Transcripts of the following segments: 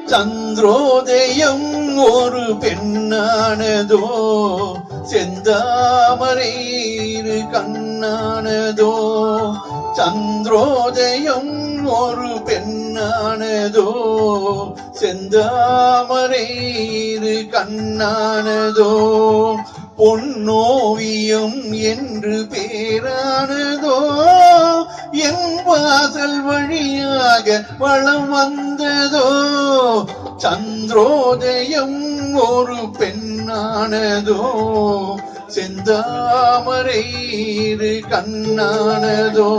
சந்திரோதயம் ஒரு பெண்ணானதோ, செந்தாமரை இரு கண்ணானதோ. சந்திரோதயம் ஒரு பெண்ணானதோ, செந்தாமரை இரு கண்ணானதோ. பொன்னோவியம் என்று பேரானதோ, என் வாசல் வழியாக வளம் வந்ததோ. சந்திரோதயம் ஒரு பெண்ணானதோ, செந்தாமரை இரு கண்ணானதோ.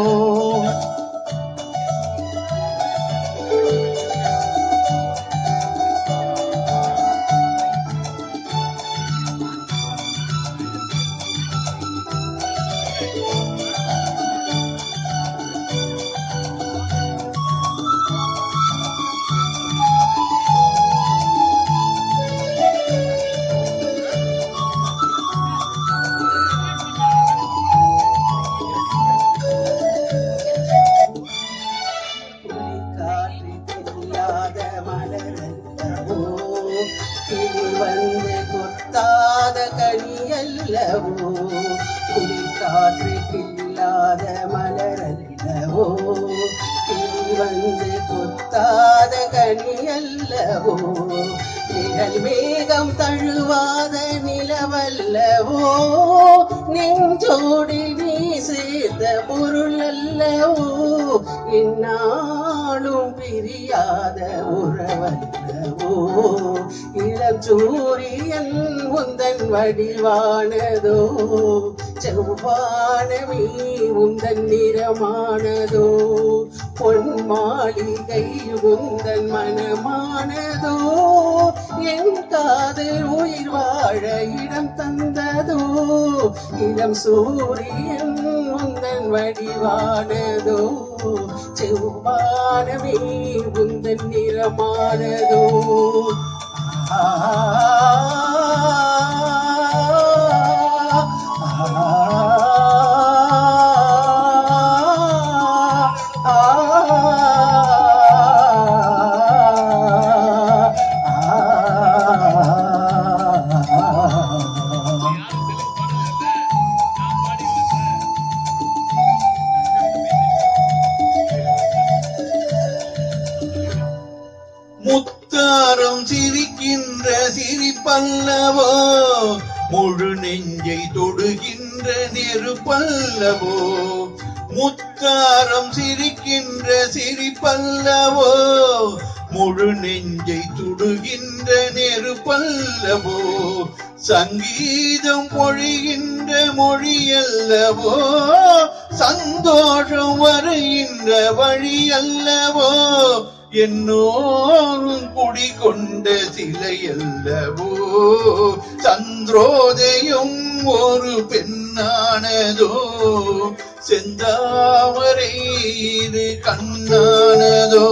குளிர்காற்றுக்கில்லாத மலரல்லவோ, கிளி வந்து கொத்தாத கனியல்லவோ. நிழல் மேகம் தழுவாத நிலவல்லவோ, நெஞ்சோடு நீ சேர்த்த பொருள் அல்லவோ. இந்நாளும் பிரியாத உறவல்லவோ. இளம் சூரியன் உந்தன் வடிவானதோ, செவ்வானமே உந்தன் நிறமானதோ. பொன் மாளிகை உந்தன் மனமானதோ, என் காதல் உயிர் வாழ இடம் தந்ததோ. இளம் சூரியன் உந்தன் வடிவானதோ, செவ்வானமே உந்தன் நிறமானதோ. முத்தாரம் சிரிக்கின்ற சிரிப்பல்லவோ, முழு நெஞ்சை தொடுகின்ற நெருப்பல்லவோ. முத்தாரம் சிரிக்கின்ற சிரிப்பல்லவோ, முழு நெஞ்சை தொடுகின்ற நெருப்பல்லவோ. சங்கீதம் பொழிகின்ற மொழியல்லவோ, சந்தோஷம் வருகின்ற வழியல்லவோ. என்னோரும் குடிகொண்ட சிலையல்லவோ. சந்திரோதயம் ஒரு பெண்ணானதோ, செந்தாமரை இரு கண்ணானதோ.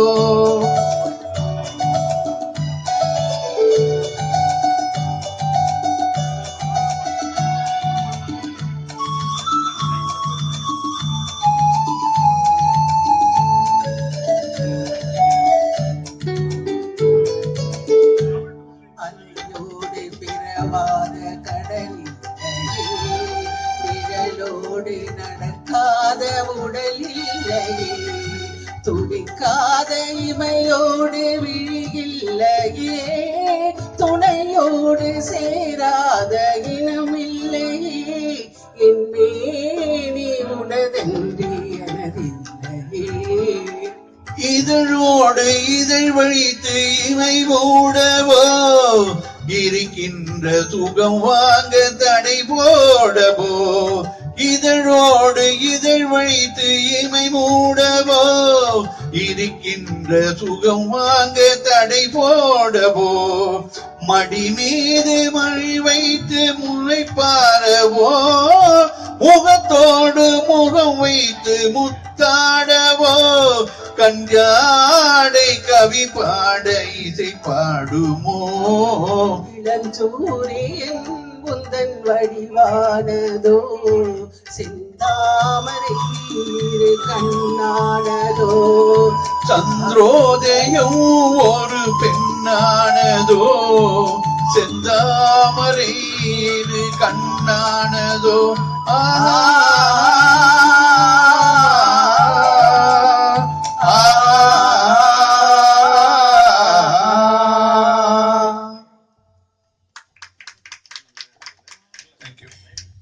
நடக்காத உடலில்லையே, துடிக்காத இமையோடு விழியில்லையே. துணையோடு சேராத இனமில்லையே, என் மேனி உனதன்றி எனதில்லையே. இதழோடு இதழ் வழித்து இமை மூடவோ, இருக்கின்ற சுகம் வாங்க தடை போடவோ. இதழோடு இதழ் வைத்து இமை மூடவோ, இருக்கின்ற சுகம் வாங்க தடை போடவோ. மடி மீது மழை வைத்து முளைப்பாரவோ, முகத்தோடு முகம் வைத்து முத்தாடவோ. கஞ்சாடை கவி பாட இசை பாடுமோ. இளஞ்சூரியன் உந்தன் வடிவானதோ, செந்தாமரை இரு கண்ணானதோ. சந்திரோதயம் ஒரு பெண்ணா கண்ணானதோ செந்தாமரை இது கண்ணானதோ ஆஹா